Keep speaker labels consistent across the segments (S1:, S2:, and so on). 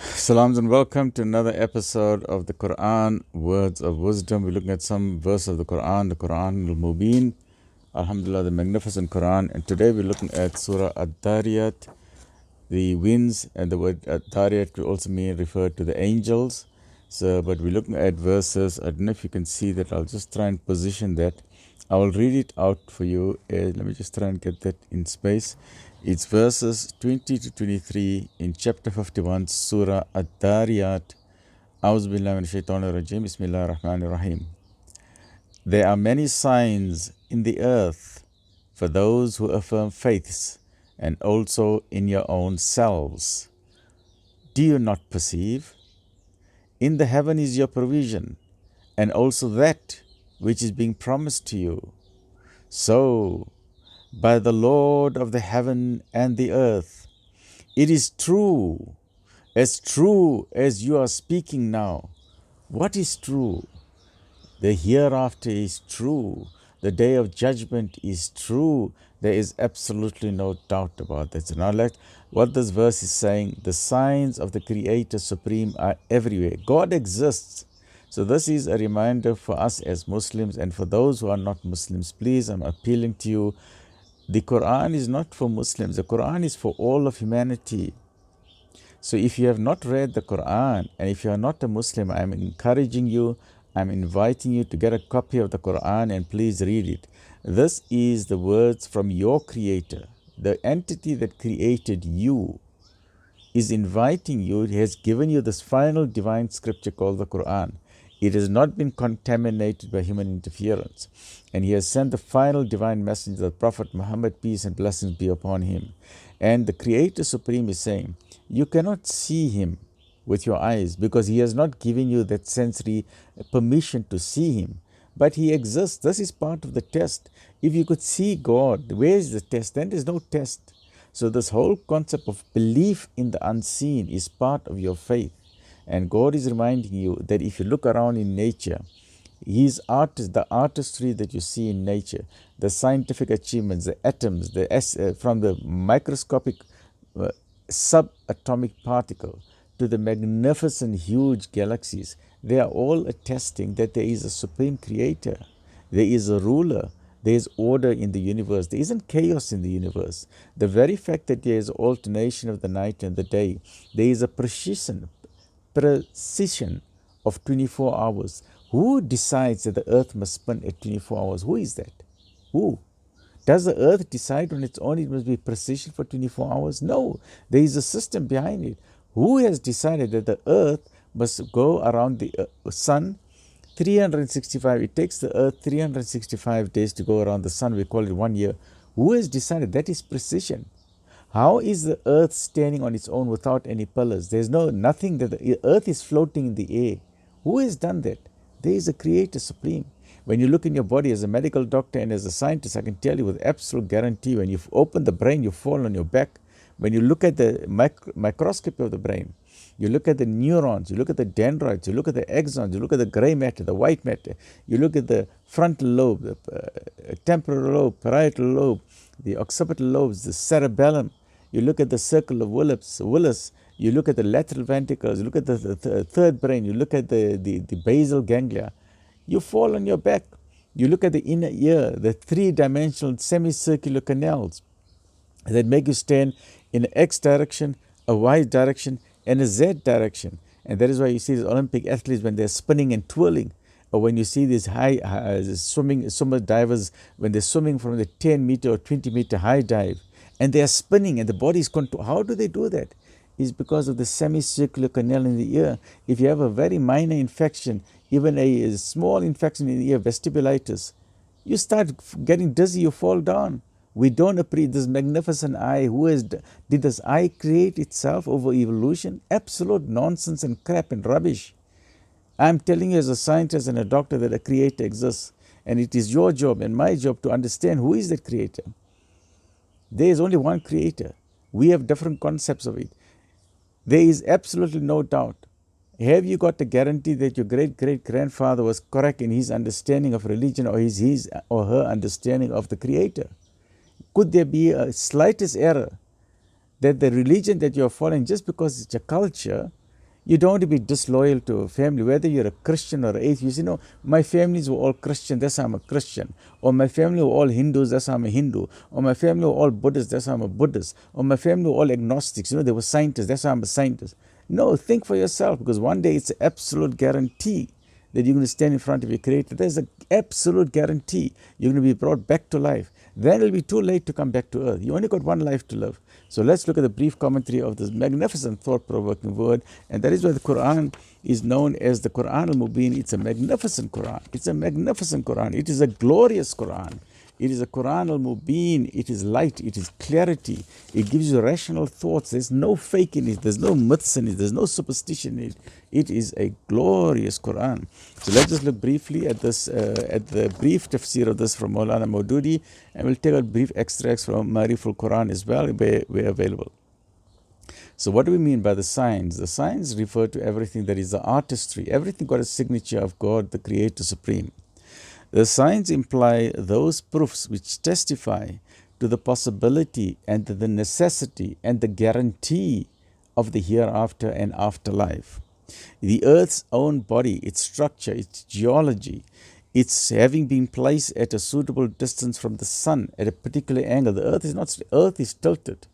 S1: Salams and welcome to another episode of the Quran Words of Wisdom. We're looking at some verse of the Quran al-Mubin, Alhamdulillah, the magnificent Quran. And today we're looking at Surah Adh Dhariyat, the winds, and the word Adh Dhariyat could also mean referred to the angels. But we're looking at verses. I don't know if you can see that. I'll just try and position that. I will read it out for you. Let me just try and get that in space. It's verses 20 to 23 in chapter 51, Surah Adh Dhariyat. A'udhu billahi minash shaitanir rajim. Bismillahir rahmanir rahim. There are many signs in the earth for those who affirm faiths, and also in your own selves. Do you not perceive? In the heaven is your provision, and also that which is being promised to you. So, by the Lord of the heaven and the earth, it is true as you are speaking now. What is true? The hereafter is true. The day of judgment is true. There is absolutely no doubt about that. So now what this verse is saying, the signs of the Creator Supreme are everywhere. God exists. So this is a reminder for us as Muslims, and for those who are not Muslims, please, I'm appealing to you. The Quran is not for Muslims. The Quran is for all of humanity. So if you have not read the Quran, and if you are not a Muslim, I'm encouraging you, I'm inviting you to get a copy of the Quran and please read it. This is the words from your Creator. The entity that created you is inviting you. He has given you this final divine scripture called the Quran. It has not been contaminated by human interference. And He has sent the final divine message, the Prophet Muhammad, peace and blessings be upon him. And the Creator Supreme is saying, you cannot see Him with your eyes because He has not given you that sensory permission to see Him. But He exists. This is part of the test. If you could see God, where is the test? Then there's no test. So this whole concept of belief in the unseen is part of your faith. And God is reminding you that if you look around in nature, His the artistry that you see in nature, the scientific achievements, the atoms, from the microscopic subatomic particle to the magnificent huge galaxies, they are all attesting that there is a supreme creator, there is a ruler, there is order in the universe, there isn't chaos in the universe. The very fact that there is alternation of the night and the day, there is a precision of 24 hours. Who decides that the earth must spin at 24 hours? Who is that? Who? Does the earth decide on its own it must be precision for 24 hours? No, there is a system behind it. Who has decided that the earth must go around the sun 365? It takes the earth 365 days to go around the sun. We call it 1 year. Who has decided that is precision? How is the earth standing on its own without any pillars? There's nothing, that the earth is floating in the air. Who has done that? There is a Creator Supreme. When you look in your body as a medical doctor and as a scientist, I can tell you with absolute guarantee, when you open the brain, you fall on your back. When you look at the microscopy of the brain, you look at the neurons, you look at the dendrites, you look at the axons, you look at the gray matter, the white matter, you look at the frontal lobe, the temporal lobe, parietal lobe, the occipital lobes, the cerebellum, you look at the circle of Willis, you look at the lateral ventricles, you look at the third brain, you look at the basal ganglia, you fall on your back. You look at the inner ear, the three-dimensional semicircular canals that make you stand in an X direction, a Y direction, and a Z direction. And that is why you see these Olympic athletes when they're spinning and twirling, or when you see these swimmer divers when they're swimming from the 10-meter or 20-meter high dive, and they are spinning and the body is controlled. How do they do that? It's because of the semicircular canal in the ear. If you have a very minor infection, even a small infection in the ear, vestibulitis, you start getting dizzy, you fall down. We don't appreciate this magnificent eye. Did this eye create itself over evolution? Absolute nonsense and crap and rubbish. I'm telling you as a scientist and a doctor that a Creator exists, and it is your job and my job to understand who is that Creator. There is only one Creator. We have different concepts of it. There is absolutely no doubt. Have you got the guarantee that your great-great-grandfather was correct in his understanding of religion, or his or her understanding of the Creator? Could there be a slightest error that the religion that you're following, just because it's a culture, You don't want to be disloyal to a family, whether you're a Christian or atheist. You know, my families were all Christian, that's why I'm a Christian. Or my family were all Hindus, that's why I'm a Hindu. Or my family were all Buddhists, that's why I'm a Buddhist. Or my family were all agnostics, you know, they were scientists, that's why I'm a scientist. No, think for yourself, because one day it's an absolute guarantee that you're going to stand in front of your Creator. There's an absolute guarantee you're going to be brought back to life. Then it'll be too late to come back to earth. You only got one life to live. So let's look at the brief commentary of this magnificent thought-provoking word. And that is why the Quran is known as the Quran al-Mubin. It's a magnificent Quran. It's a magnificent Quran. It is a glorious Quran. It is a Quran al-Mubin. It is light. It is clarity. It gives you rational thoughts. There's no fake in it. There's no myths in it. There's no superstition in it. It is a glorious Quran. So let's just look briefly at this, at the brief tafsir of this from Maulana Maududi, and we'll take a brief extracts from Merciful Quran as well, where available. So what do we mean by the signs? The signs refer to everything that is the artistry. Everything got a signature of God, the Creator Supreme. The signs imply those proofs which testify to the possibility and the necessity and the guarantee of the hereafter and afterlife. The earth's own body, its structure, its geology, its having been placed at a suitable distance from the sun at a particular angle. The earth is tilted,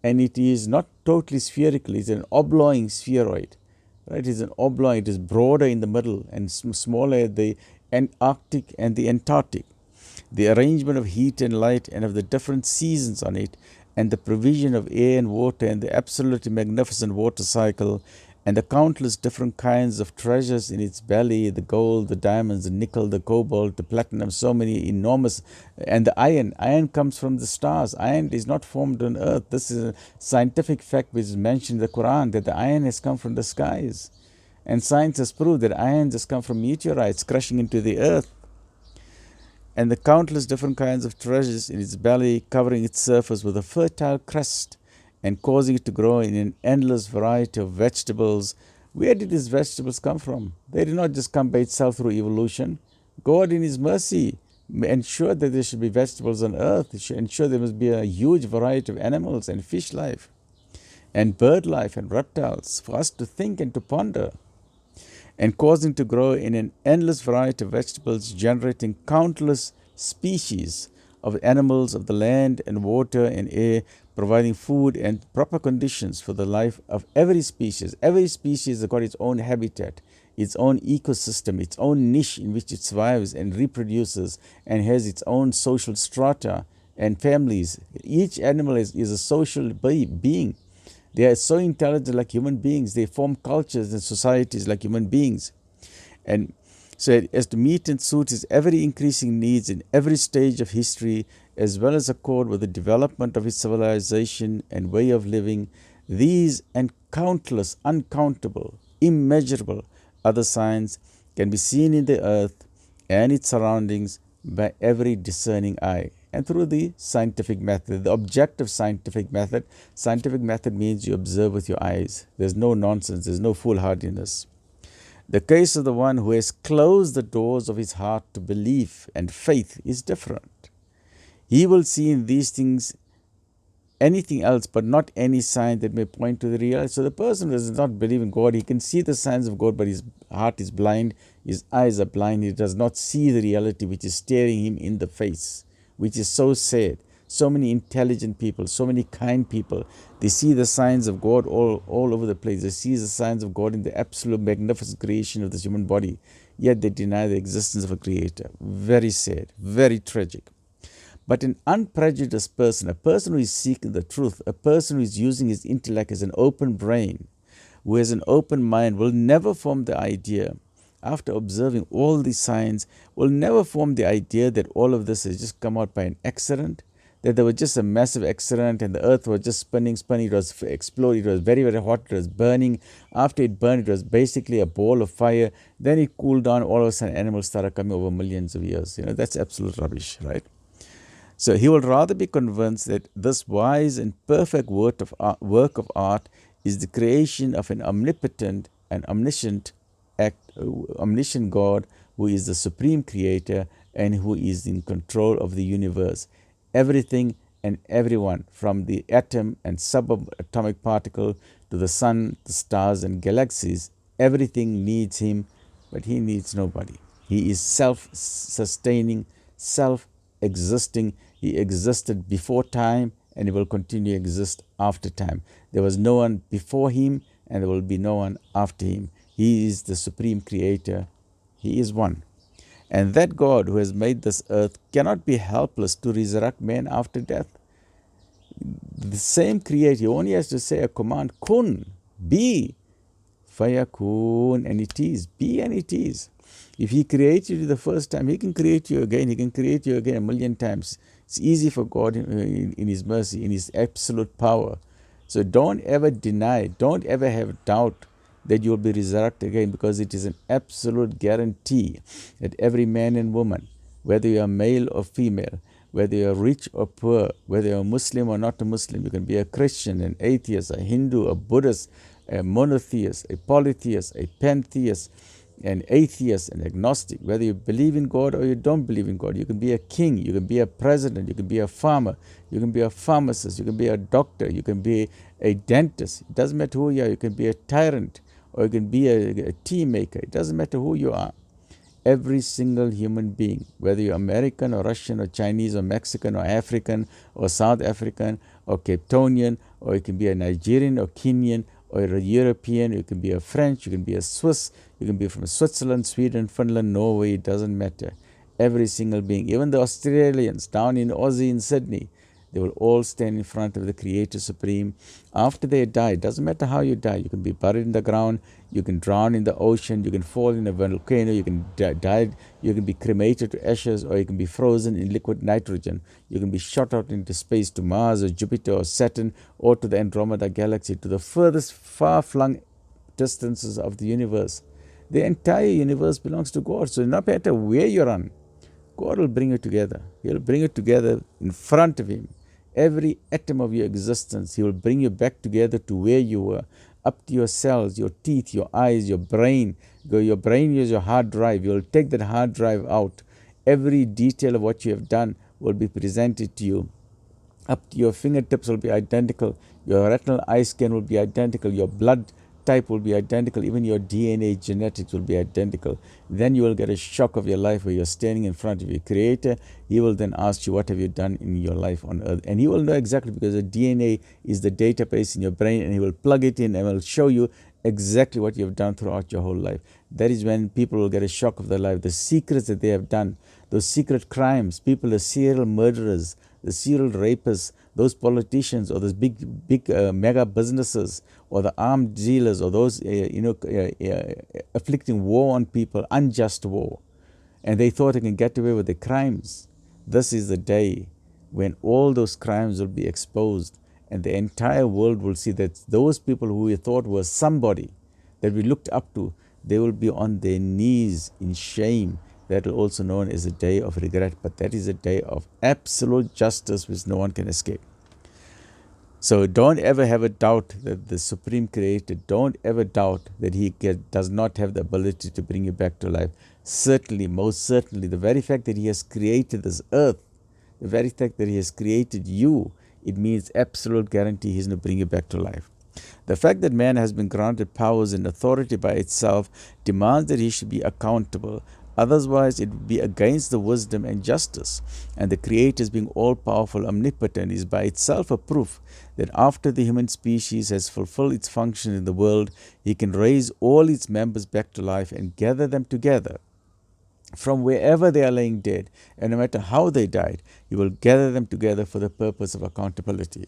S1: and it is not totally spherical. It's an oblong spheroid. Right? It is an oblong. It is broader in the middle and smaller at the Arctic and the Antarctic. The arrangement of heat and light and of the different seasons on it, and the provision of air and water, and the absolutely magnificent water cycle, and the countless different kinds of treasures in its belly, the gold, the diamonds, the nickel, the cobalt, the platinum, so many enormous, and the iron. Iron comes from the stars. Iron is not formed on earth. This is a scientific fact which is mentioned in the Quran, that the iron has come from the skies. And science has proved that iron has come from meteorites crashing into the earth. And the countless different kinds of treasures in its belly, covering its surface with a fertile crust and causing it to grow in an endless variety of vegetables. Where did these vegetables come from? They did not just come by itself through evolution. God in His mercy ensured that there should be vegetables on earth. He should ensure there must be a huge variety of animals and fish life and bird life and reptiles for us to think and to ponder, and causing to grow in an endless variety of vegetables, generating countless species of animals of the land and water and air, providing food and proper conditions for the life of every species. Every species has got its own habitat, its own ecosystem, its own niche in which it survives and reproduces, and has its own social strata and families. Each animal is a social being. They are so intelligent like human beings. They form cultures and societies like human beings. And so as to meet and suit his ever-increasing needs in every stage of history, as well as accord with the development of his civilization and way of living, these and countless, uncountable, immeasurable other signs can be seen in the earth and its surroundings by every discerning eye. And through the scientific method, the objective scientific method. Scientific method means you observe with your eyes. There's no nonsense, there's no foolhardiness. The case of the one who has closed the doors of his heart to belief and faith is different. He will see in these things anything else, but not any sign that may point to the reality. So the person who does not believe in God, he can see the signs of God, but his heart is blind, his eyes are blind, he does not see the reality which is staring him in the face, which is so sad. So many intelligent people, so many kind people, they see the signs of God all over the place. They see the signs of God in the absolute magnificent creation of this human body, yet they deny the existence of a creator. Very sad, very tragic. But an unprejudiced person, a person who is seeking the truth, a person who is using his intellect as an open brain, who has an open mind, will never form the idea, after observing all these signs, will never form the idea that all of this has just come out by an accident, that there was just a massive accident and the earth was just spinning, it was exploding, it was very, very hot, it was burning. After it burned, it was basically a ball of fire. Then it cooled down, all of a sudden animals started coming over millions of years. That's absolute rubbish, right? So he will rather be convinced that this wise and perfect work of art is the creation of an omnipotent and omniscient God, who is the supreme creator and who is in control of the universe. Everything and everyone, from the atom and subatomic particle to the sun, the stars, and galaxies. Everything needs him, but he needs nobody. He is self-sustaining, self-existing. He existed before time, and he will continue to exist after time. There was no one before him, and there will be no one after him. He is the supreme creator. He is one. And that God who has made this earth cannot be helpless to resurrect man after death. The same creator, he only has to say a command, kun, be, fayakun, and it is, be and it is. If he created you the first time, he can create you again. He can create you again 1,000,000 times. It's easy for God in his mercy, in his absolute power. So don't ever deny, don't ever have doubt that you will be resurrected again, because it is an absolute guarantee that every man and woman, whether you are male or female, whether you are rich or poor, whether you are Muslim or not a Muslim, you can be a Christian, an atheist, a Hindu, a Buddhist, a monotheist, a polytheist, a pantheist, an atheist, an agnostic, whether you believe in God or you don't believe in God. You can be a king, you can be a president, you can be a farmer, you can be a pharmacist, you can be a doctor, you can be a dentist. It doesn't matter who you are. You can be a tyrant, or you can be a tea maker. It doesn't matter who you are. Every single human being, whether you're American or Russian or Chinese or Mexican or African or South African or Cape Townian, or you can be a Nigerian or Kenyan or a European, you can be a French, you can be a Swiss, you can be from Switzerland, Sweden, Finland, Norway, it doesn't matter. Every single being, even the Australians down in Aussie in Sydney, they will all stand in front of the Creator Supreme after they die. It doesn't matter how you die. You can be buried in the ground, you can drown in the ocean, you can fall in a volcano, you can die, you can be cremated to ashes, or you can be frozen in liquid nitrogen. You can be shot out into space to Mars or Jupiter or Saturn, or to the Andromeda galaxy, to the furthest far-flung distances of the universe. The entire universe belongs to God. So no matter where you run, God will bring you together. He'll bring you together in front of him. Every atom of your existence, he will bring you back together to where you were, up to your cells, your teeth, your eyes, your brain. Your brain is your hard drive. You'll take that hard drive out. Every detail of what you have done will be presented to you. Up to your fingertips will be identical. Your retinal eye scan will be identical. Your blood type will be identical. Even your DNA genetics will be identical. Then you will get a shock of your life where you're standing in front of your Creator. He will then ask you, what have you done in your life on earth? And he will know exactly, because the DNA is the database in your brain, and he will plug it in and will show you exactly what you have done throughout your whole life. That is when people will get a shock of their life. The secrets that they have done, those secret crimes, people, the serial murderers, the serial rapists, those politicians, or those big mega businesses, or the armed dealers, or those afflicting war on people, unjust war, and they thought they can get away with the crimes. This is the day when all those crimes will be exposed, and the entire world will see that those people who we thought were somebody that we looked up to, they will be on their knees in shame. That is also known as a day of regret, but that is a day of absolute justice which no one can escape. So don't ever have a doubt that the Supreme Creator, don't ever doubt that he does not have the ability to bring you back to life. Certainly, most certainly, the very fact that he has created this earth, the very fact that he has created you, it means absolute guarantee he's going to bring you back to life. The fact that man has been granted powers and authority by itself demands that he should be accountable. Otherwise, it would be against the wisdom and justice. And the Creator, being all-powerful, omnipotent, is by itself a proof that after the human species has fulfilled its function in the world, he can raise all its members back to life and gather them together from wherever they are laying dead. And no matter how they died, he will gather them together for the purpose of accountability.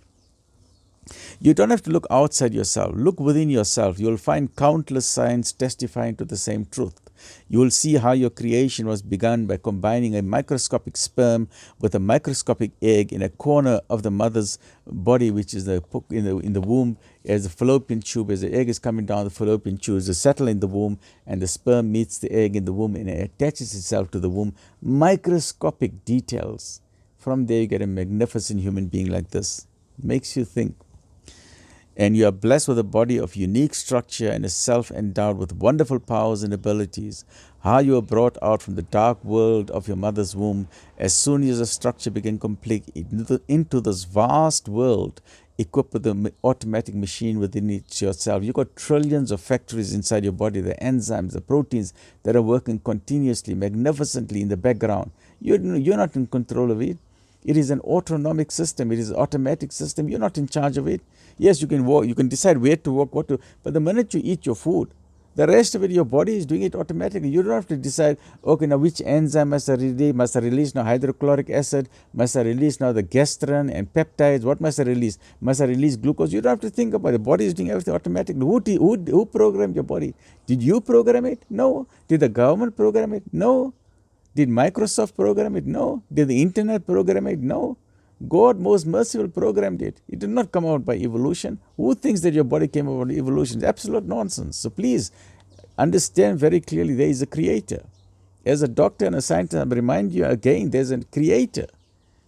S1: You don't have to look outside yourself. Look within yourself. You will find countless signs testifying to the same truth. You will see how your creation was begun by combining a microscopic sperm with a microscopic egg in a corner of the mother's body, which is in the womb, as the fallopian tube. As the egg is coming down the fallopian tube, to settle in the womb, and the sperm meets the egg in the womb and it attaches itself to the womb. Microscopic details. From there you get a magnificent human being like this. It makes you think. And you are blessed with a body of unique structure and a self endowed with wonderful powers and abilities. How you were brought out from the dark world of your mother's womb, as soon as the structure became complete, into this vast world, equipped with the automatic machine within it yourself. You've got trillions of factories inside your body, the enzymes, the proteins that are working continuously, magnificently in the background. You're not in control of it. It is an autonomic system. It is an automatic system. You're not in charge of it. Yes, you can walk, you can decide where to walk, what to, but the minute you eat your food, the rest of it, your body is doing it automatically. You don't have to decide, okay, now which enzyme must I release? Must I release now hydrochloric acid? Must I release now the gastrin and peptides? What must I release? Must I release glucose? You don't have to think about it. The body is doing everything automatically. Who programmed your body? Did you program it? No. Did the government program it? No. Did Microsoft program it? No. Did the internet program it? No. God, most merciful, programmed it. It did not come out by evolution. Who thinks that your body came out by evolution? It's absolute nonsense. So please understand very clearly there is a creator. As a doctor and a scientist, I remind you again, there's a creator.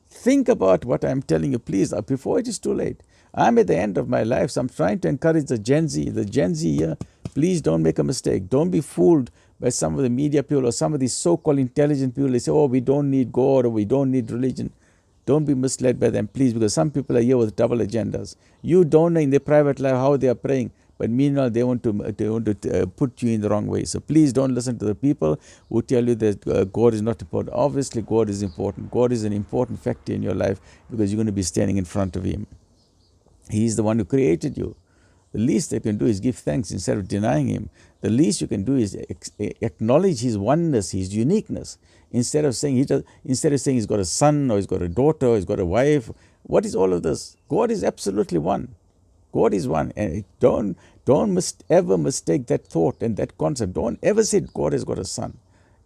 S1: Think about what I'm telling you, please, before it is too late. I'm at the end of my life, so I'm trying to encourage the Gen Z here. Please don't make a mistake. Don't be fooled by some of the media people or some of these so-called intelligent people. They say, oh, we don't need God or we don't need religion. Don't be misled by them, please, because some people are here with double agendas. You don't know in their private life how they are praying, but meanwhile they want to put you in the wrong way. So please don't listen to the people who tell you that God is not important. Obviously, God is important. God is an important factor in your life because you're going to be standing in front of Him. He is the one who created you. The least they can do is give thanks instead of denying Him. The least you can do is acknowledge His oneness, His uniqueness, instead of saying He's got a son or He's got a daughter or He's got a wife. What is all of this? God is absolutely one. God is one, and don't ever mistake that thought and that concept. Don't ever say God has got a son.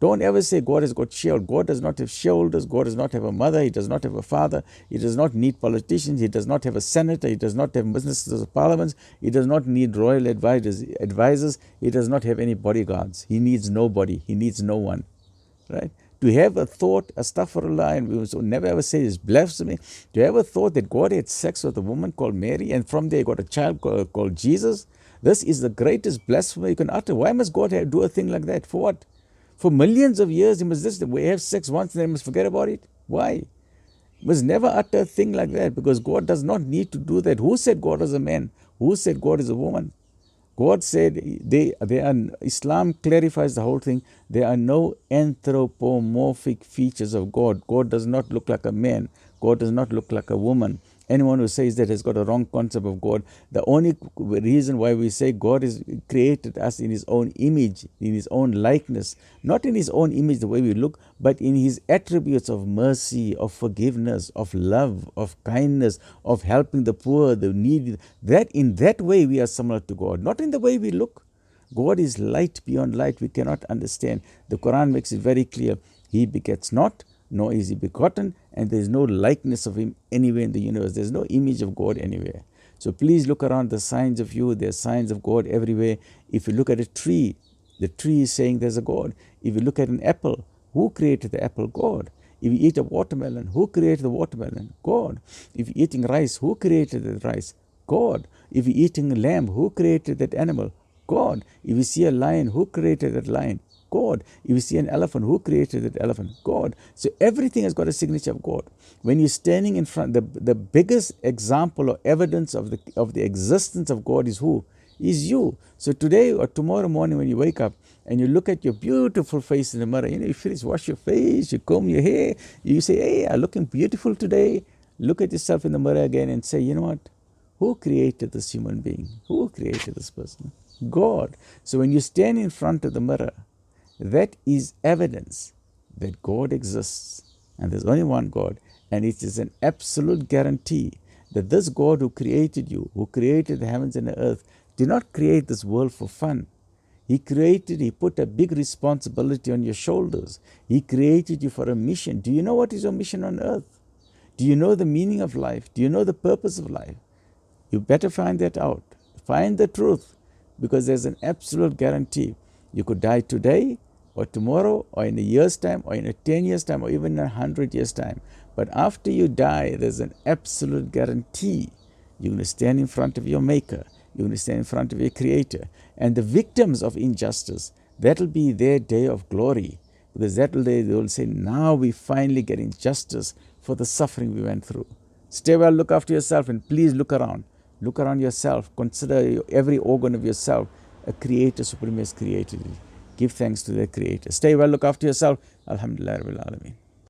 S1: Don't ever say God has got shoulders. God does not have shoulders. God does not have a mother. He does not have a father. He does not need politicians. He does not have a senator. He does not have ministers of parliament. He does not need royal advisors. He does not have any bodyguards. He needs nobody. He needs no one. Right? To have a thought, astaghfirullah, and we will never ever say this blasphemy, to have a thought that God had sex with a woman called Mary and from there he got a child called Jesus, this is the greatest blasphemy you can utter. Why must God do a thing like that? For what? For millions of years, He must just have sex once and then must forget about it? Why? He must never utter a thing like that because God does not need to do that. Who said God is a man? Who said God is a woman? God said, Islam clarifies the whole thing. There are no anthropomorphic features of God. God does not look like a man. God does not look like a woman. Anyone who says that has got a wrong concept of God. The only reason why we say God has created us in His own image, in His own likeness, not in His own image the way we look, but in His attributes of mercy, of forgiveness, of love, of kindness, of helping the poor, the needy. That in that way we are similar to God, not in the way we look. God is light beyond light. We cannot understand. The Quran makes it very clear. He begets not, nor is He begotten, and there is no likeness of Him anywhere in the universe. There is no image of God anywhere. So please look around the signs of you. There are signs of God everywhere. If you look at a tree, the tree is saying there's a God. If you look at an apple, who created the apple? God. If you eat a watermelon, who created the watermelon? God. If you're eating rice, who created the rice? God. If you're eating a lamb, who created that animal? God. If you see a lion, who created that lion? God. If you see an elephant, who created that elephant? God. So everything has got a signature of God. When you're standing in front, the biggest example or evidence of the existence of God is who? Is you. So today or tomorrow morning when you wake up and you look at your beautiful face in the mirror, you finish, wash your face, you comb your hair, you say, hey, I'm looking beautiful today. Look at yourself in the mirror again and say, you know what? Who created this human being? Who created this person? God. So when you stand in front of the mirror, that is evidence that God exists and there's only one God, and it is an absolute guarantee that this God who created you, who created the heavens and the earth, did not create this world for fun. He put a big responsibility on your shoulders. He created you for a mission. Do you know what is your mission on earth? Do you know the meaning of life? Do you know the purpose of life? You better find that out. Find the truth, because there's an absolute guarantee. You could die today or tomorrow or in a year's time or in a 10 years time or even in 100 years time. But after you die, there's an absolute guarantee. You're going to stand in front of your Maker. You're going to stand in front of your Creator. And the victims of injustice, that'll be their day of glory. Because that day they will say, now we finally getting justice for the suffering we went through. Stay well, look after yourself, and please look around. Look around yourself. Consider every organ of yourself a creator supreme has created you. Give thanks to the creator. Stay well, look after yourself. Alhamdulillah Rabbil Alameen.